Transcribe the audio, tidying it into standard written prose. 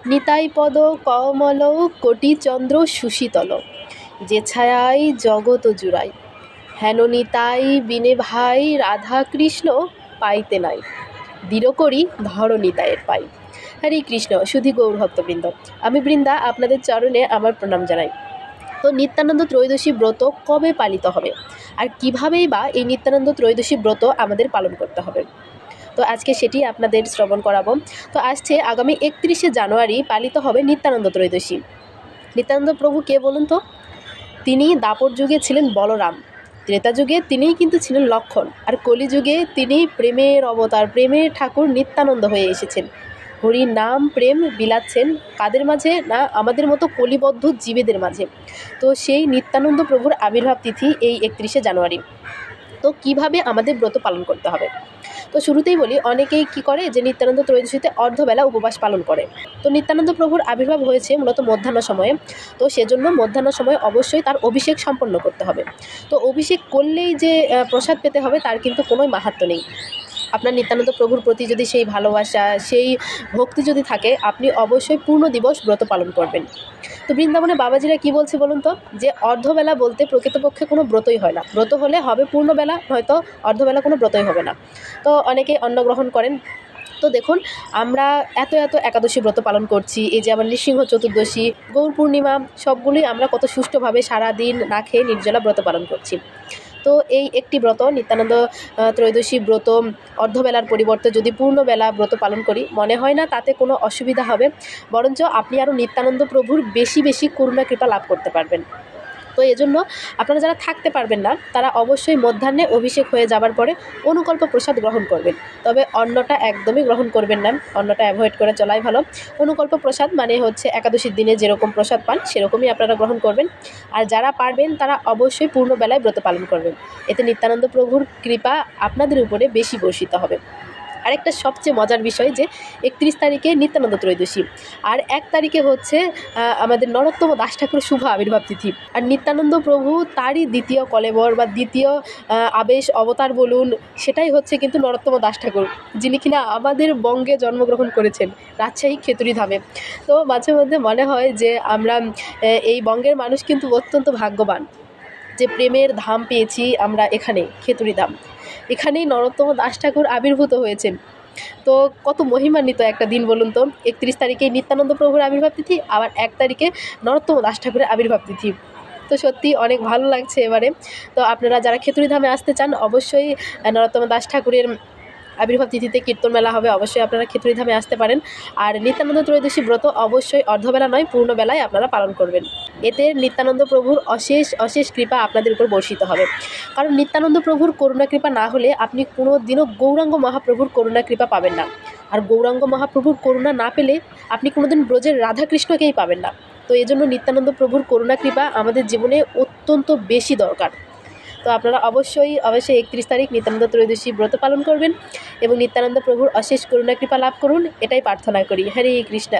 নিতাই পদ কমল কোটি চন্দ্র সুশীতল, যে ছায়াই জগৎ জুড়াই, হেন নিতাই বিনে ভাই রাধা কৃষ্ণ পাইতে নাই, দৃঢ় করি ধর নিতাইয়ের পাই। হরে কৃষ্ণ। সুধী গৌর ভক্তবৃন্দ, আমি বৃন্দা আপনাদের চরণে আমার প্রণাম জানাই। তো নিত্যানন্দ ত্রয়োদশী ব্রত কবে পালিত হবে আর কীভাবেই বা এই নিত্যানন্দ ত্রয়োদশী ব্রত আমাদের পালন করতে হবে, তো আজকে সেটি আপনাদের শ্রবণ করাবো। তো আসছে আগামী 31শে জানুয়ারি পালিত হবে নিত্যানন্দ ত্রয়োদশী। নিত্যানন্দ প্রভু কে বলুন তো? তিনি দাপর যুগে ছিলেন বলরাম, ত্রেতা যুগে তিনিই কিন্তু ছিলেন লক্ষণ, আর কলিযুগে তিনি প্রেমের অবতার, প্রেমের ঠাকুর নিত্যানন্দ হয়ে এসেছেন। হরি নাম প্রেম বিলাচ্ছেন কাদের মাঝে? না আমাদের মতো কলিবদ্ধ জীবেদের মাঝে। তো সেই নিত্যানন্দ প্রভুর আবির্ভাব তিথি এই 31শে জানুয়ারি। তো কিভাবে আমাদের ব্রত পালন করতে হবে? তো শুরুতেই বলি, অনেকেই কি করে যে নিত্যানন্দ ত্রয়োদশীতে অর্ধবেলা উপবাস পালন করে। তো নিত্যানন্দ প্রভুর আবির্ভাব হয়েছে মূলত মধ্যাহ্ন সময়ে, তো সেজন্য মধ্যাহ্ন সময়ে অবশ্যই তার অভিষেক সম্পন্ন করতে হবে। তো অভিষেক করলেই যে প্রসাদ পেতে হবে তার কিন্তু কোনোই মাহাত্ম্য নেই। আপনার নিত্যানন্দ প্রভুর প্রতি যদি সেই ভালোবাসা, সেই ভক্তি যদি থাকে, আপনি অবশ্যই পূর্ণ দিবস ব্রত পালন করবেন। তো বৃন্দাবনে বাবাজিরা কি বলছে বলুন তো? যে অর্ধবেলা বলতে প্রকৃতপক্ষে কোনো ব্রতই হয় না। ব্রত হলে হবে পূর্ণবেলা, হয়তো অর্ধবেলা কোনো ব্রতই হবে না। তো অনেকেই অন্ন গ্রহণ করেন। তো দেখুন, আমরা এত একাদশী ব্রত পালন করছি, এই যে আবার নৃসিংহ চতুর্দশী, গৌর পূর্ণিমা, সবগুলোই আমরা কত সুষ্ঠুভাবে সারাদিন না খেয়ে নির্জলা ব্রত পালন করছি। তো এই একটি ব্রত নিত্যানন্দ ত্রয়োদশী ব্রত অর্ধবেলার পরিবর্তে যদি পূর্ণবেলা ব্রত পালন করি, মনে হয় না তাতে কোনো অসুবিধা হবে, বরঞ্চ আপনি আরও নিত্যানন্দ প্রভুর বেশি করুণা কৃপা লাভ করতে পারবেন। তো এজন্য আপনারা যারা থাকতে পারবেন না তারা অবশ্যই মধ্যাহ্নে অভিষেক হয়ে যাবার পরে অনুকল্প প্রসাদ গ্রহণ করবেন। তবে অন্নটা একদমই গ্রহণ করবেন না, অন্নটা অ্যাভয়েড করে চলাই ভালো। অনুকল্প প্রসাদ মানে হচ্ছে একাদশীর দিনে যেরকম প্রসাদ পান সেরকমই আপনারা গ্রহণ করবেন। আর যারা পারবেন তারা অবশ্যই পূর্ণবেলায় ব্রত পালন করবেন, এতে নিত্যানন্দ প্রভুর কৃপা আপনাদের উপরে বেশি বর্ষিত হবে। আরেকটা সবচেয়ে মজার বিষয় যে 31 তারিখে নিত্যানন্দ ত্রয়োদশী, আর 1 তারিখে হচ্ছে আমাদের নরোত্তম দাস ঠাকুরের শুভ আবির্ভাব তিথি। আর নিত্যানন্দ প্রভু তারই দ্বিতীয় কলেবর বা দ্বিতীয় আবেশ অবতার বলুন, সেটাই হচ্ছে কিন্তু নরোত্তম দাস ঠাকুর, যিনি কিনা আমাদের বঙ্গে জন্মগ্রহণ করেছেন, রাজশাহী খেতুরি ধামে। তো মাঝে মধ্যে মনে হয় যে আমরা এই বঙ্গের মানুষ কিন্তু অত্যন্ত ভাগ্যবান যে প্রেমের ধাম পেয়েছি আমরা এখানে, খেতুরি ধাম। এখানেই নরোত্তম দাস ঠাকুর আবির্ভূত হয়েছেন। তো কত মহিমান্বিত একটা দিন বলুন তো! 31 তারিখে নিত্যানন্দ প্রভুর আবির্ভাব তিথি, আবার 1 তারিখে নরোত্তম দাস ঠাকুরের আবির্ভাব তিথি। তো সত্যি অনেক ভালো লাগছে এবারে। তো আপনারা যারা খেতুরি ধামে আসতে চান, অবশ্যই নরোত্তম দাস ঠাকুরের আবির্ভাব তিথিতে কীর্তন মেলা হবে, অবশ্যই আপনারা খেতুরি ধামে আসতে পারেন। আর নিত্যানন্দ ত্রয়োদশী ব্রত অবশ্যই অর্ধবেলা নয়, পূর্ণবেলায় আপনারা পালন করবেন। এতে নিত্যানন্দ প্রভুর অশেষ কৃপা আপনাদের উপর বর্ষিত হবে। কারণ নিত্যানন্দ প্রভুর করুণা কৃপা না হলে আপনি কোনো দিনও গৌরাঙ্গ মহাপ্রভুর করুণা কৃপা পাবেন না। আর গৌরাঙ্গ মহাপ্রভুর করুণা না পেলে আপনি কোনোদিন ব্রজের রাধাকৃষ্ণকেই পাবেন না। তো এজন্য নিত্যানন্দ প্রভুর করুণা কৃপা আমাদের জীবনে অত্যন্ত বেশি দরকার। তো আপনারা অবশ্যই 31 তারিখ নিত্যানন্দ ত্রয়োদশী ব্রত পালন করবেন এবং নিত্যানন্দ প্রভুর অশেষ করুণা কৃপা লাভ করুন, এটাই প্রার্থনা করি। হরে কৃষ্ণ।